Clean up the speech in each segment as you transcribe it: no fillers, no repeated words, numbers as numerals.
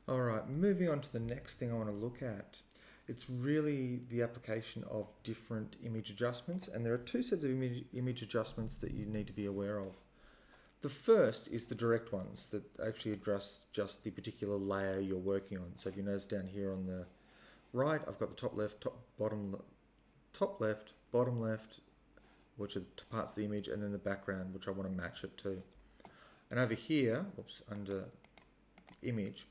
All right, moving on to the next thing I want to look at. It's really the application of different image adjustments, and there are two sets of image adjustments that you need to be aware of. The first is the direct ones that actually address just the particular layer you're working on. So if you notice down here on the right, I've got the top left, top left, bottom left, which are the parts of the image, and then the background, which I want to match it to. And over here, under image,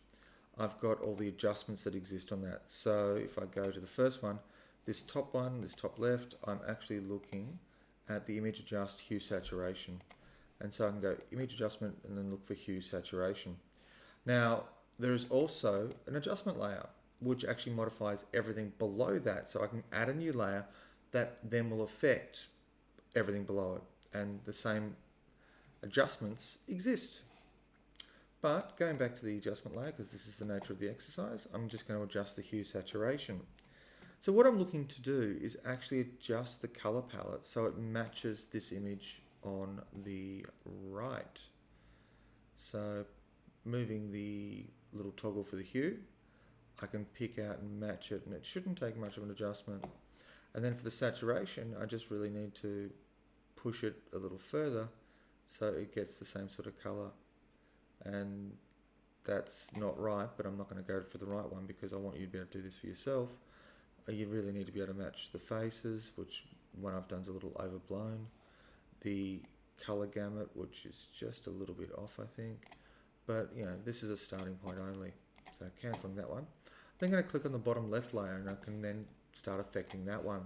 I've got all the adjustments that exist on that. So if I go to the first one, this top left, I'm actually looking at the image adjust hue saturation. And so I can go image adjustment and then look for hue saturation. Now, there is also an adjustment layer, which actually modifies everything below that. So I can add a new layer that then will affect everything below it. And the same adjustments exist. But going back to the adjustment layer, because this is the nature of the exercise, I'm just going to adjust the hue saturation. So what I'm looking to do is actually adjust the color palette so it matches this image on the right. So moving the little toggle for the hue, I can pick out and match it, and it shouldn't take much of an adjustment. And then for the saturation, I just really need to push it a little further so it gets the same sort of color. And that's not right, but I'm not going to go for the right one because I want you to be able to do this for yourself. You really need to be able to match the faces, which one I've done is a little overblown. The color gamut, which is just a little bit off, I think. But, you know, this is a starting point only. So cancelling that one. Then I'm going to click on the bottom left layer and I can then start affecting that one.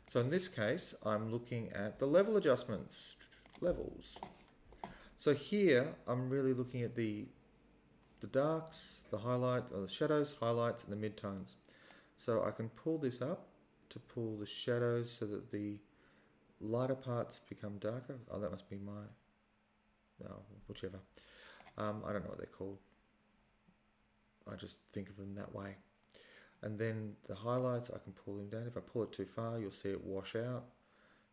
So in this case, I'm looking at the level adjustments, levels. So here, I'm really looking at the darks, the highlight, or the shadows, highlights, and the midtones. So I can pull this up to pull the shadows so that the lighter parts become darker. Oh, that must be whichever. I don't know what they're called. I just think of them that way. And then the highlights, I can pull them down. If I pull it too far, you'll see it wash out.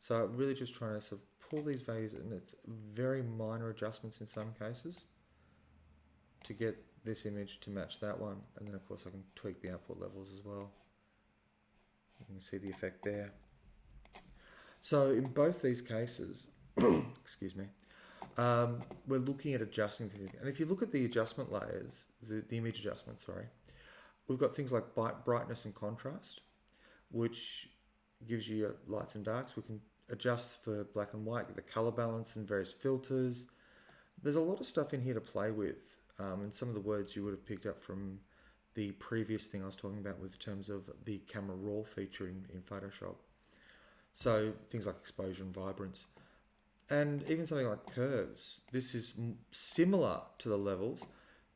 So I'm really just trying to sort of pull these values, and it's very minor adjustments in some cases to get this image to match that one. And then of course I can tweak the output levels as well. You can see the effect there. So in both these cases, excuse me, we're looking at adjusting things. And if you look at the adjustment layers, the image adjustment, sorry, we've got things like brightness and contrast, which gives you lights and darks. We can adjust for black and white, the color balance and various filters. There's a lot of stuff in here to play with, and some of the words you would have picked up from the previous thing I was talking about with terms of the camera raw feature in Photoshop. So things like exposure and vibrance, and even something like curves. This is similar to the levels,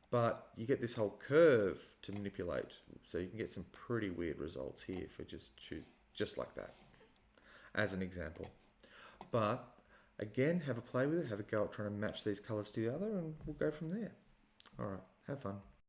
but you get this whole curve to manipulate, so you can get some pretty weird results here if we just choose just like that as an example. But again, have a play with it, have a go at trying to match these colors together, and we'll go from there. All right, have fun.